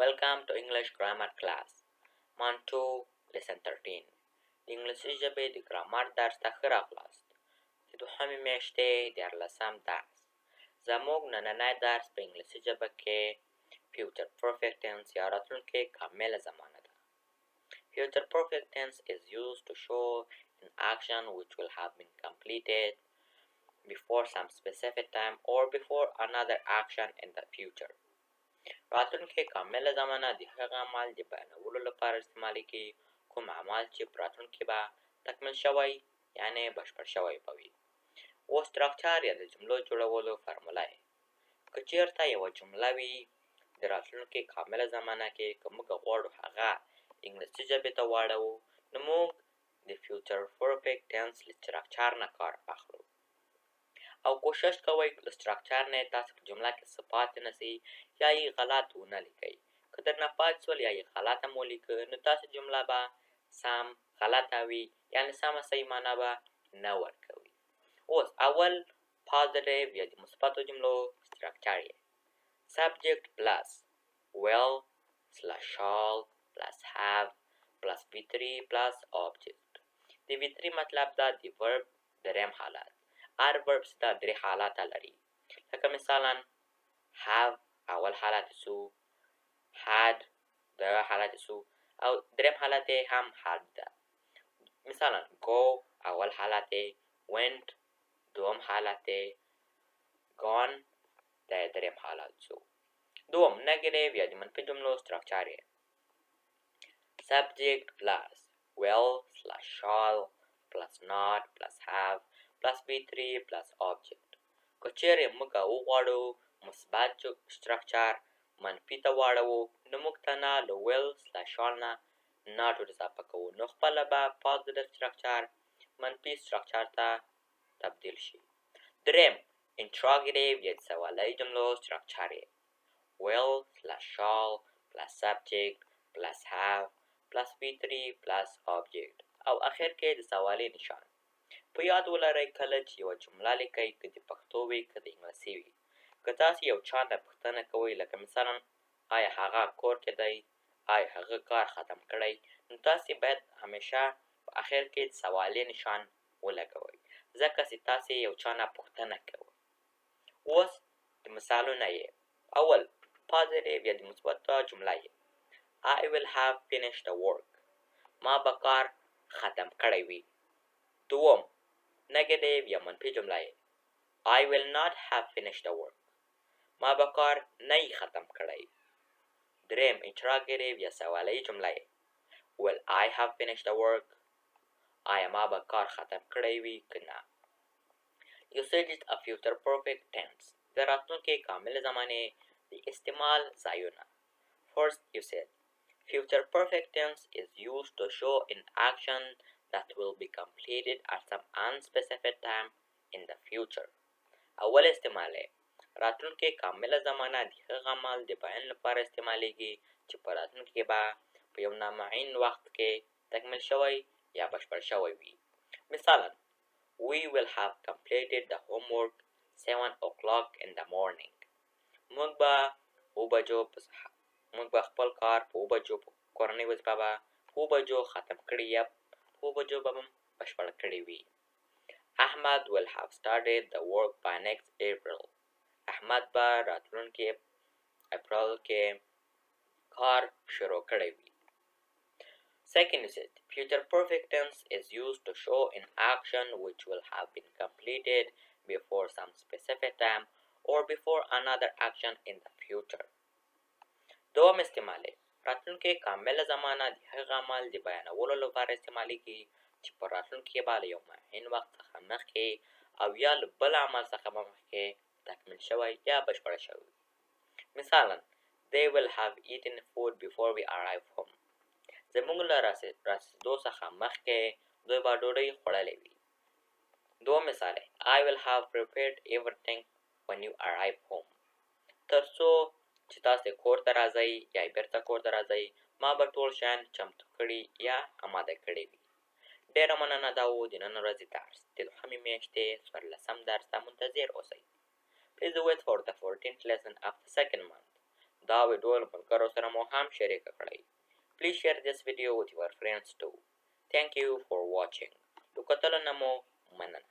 Welcome to English Grammar class. Monto Lesson 13 د انګلیسي ژبې د ګرامر درس ته ښه راغلاست. د دوهمې میاشتې دیارلسم درس. زموږ نننی درس په انګلیسي ژبه کې Future Perfect Tense یا راتلونکې کامله زمانه ده. Future Perfect Tense is used to show an action which will have been completed before some specific time or before another action in the future. راتلونکې کامله زمانه د هغه عمل د بیانولو لپاره استعمالیږي کوم عمل چې په راتلونکي به تکمیل شوی یعنی بشپړ شوی به وي. اوس سټراکچر یا د جملو جوړولو فرموله یې که چېرته یوه جمله وي د راتلونکې کامله زمانه کې که موږ غواړو هغه انګلیسي ژبې ته واړوو نو موږ د فیوچر پرفیکټ ټینس له سټراکچر نه کار اخلو او کوشش کوئ له سټراکچر نه تاسو په جمله کې څه پاتې نه سي یا یې غلط ونه لیکئ. که درنه پاتې سول یا یې غلطه مو لیکه نو تاسو جمله به سم غلطه وي یعنې سمه صحیح معنا به نه ورکوي. اوس اول پازیټیو یا د مثبتو جملو سټراکچر یې subject plus will slash shall plus have plus V3 plus object. د V3 مطلب دا د ورب دریم حالت. هر ورب ستا درې حالته لري لکه مثلا have اول حالت سو had دویم حالت سو او دریم حالت هم had ده. مثلا go اول حالت went دوم حالت gone د دریم حالت سو. دوم نګیټیو یا د منفي جملو سټراکچر یې subject plus will slash shall plus not plus have plus V3 plus object. که چیرې موږ وغواړو مثبت سټراکچر منفي ته واړوو نو موږ ته نه له will slash shall نه not ور اضافه کوو نو خپله به پازیټیو سټراکچر منفي سټراکچر ته تبدیل شي. دریم انټراګیټیو یا د سوالیه جملو سټراکچر یې will slash shall plus subject plus have plus V3 plus object او اخر کې د سوالي نشان. په یاد ولرئ کله چې یوه جمله لیکئ که د پښتو وي که د انګلیسي وي که تاسو یو چا نه پوښتنه کوئ لکه مثلا آیا هغه کور کې دی آیا هغه کار ختم کړی نو تاسې باید همیشه په اخر کې د سوالي نشان ولګوئ ځکه چې تاسې یو چا نه پوښتنه کوئ. اوس د مثالونه یې اول پازیټیو یا د مثبته جمله یې I will have finished the work ما به کار ختم کړی وي. دوم نګیټیو یا منفي جمله یې I will not have finished the work ما به کار نه یې ختم کړی. دریم انټراګیټیو یا سوالیه جمله یې Will I have finished the work آیا ما به کار ختم کړی وي که نه. Usage of future perfect tense د راتلونکې کامله زمانې د استعمال ځایونه. First usage Future perfect tense is used to show an action that will be completed at some unspecified time in the future. اول استعمال راتلونکې کامله زمانه د هغه عمل د بیان لپاره استعمالیږي چې په راتلونکي کې به په یو نامعین وخت کې تکمیل شوی یا بشپړ شوی وي. مثلا We will have completed the homework 7 o'clock in the morning. موږ به خپل کار په 7 بجو په کورنۍ وظیفه به په 7 بجو ختم کړي یا په 7 بجو به هم بشپړ کړي وي. Ahmad will have started the work by next April. احمد به راتلونکي اپریل کې کار شروع کړی وي. Second usage Future perfect tense is used to show an action which will have been completed before some specific time or before another action in the future. دوم استعمال راتلونکې کامله زمانه د هغه عمل د بیانولو لپاره استعمالیږي چې په راتلونکي کې به له یو معین وخت څخه مخکې او یا له بل عمل څخه مخکې تکمیل شوی یا بشپړ شوی. مثلا They will have eaten food before we arrive home. زموږ له رسېدو څخه مخکې دوی به ډوډۍ خوړلې وي. دوم مثال I will have prepared everything when you arrive home. تر څو چې تاسې کور ته راځئ یا بیرته کور ته راځئ ما به ټول شیان چمتو کړي یا اماده کړي وي. ډېره مننه دا و د نن ورځې درس د دوهمې میاشتې 14 درس ته منتظر اوسئ. Please wait for the 14th lesson of the second month. دا ویډیو له ملګرو سره مو هم شریکه کړئ. Please share this video with your friends too. Thank you for watching. د کتلو نه مو مننه.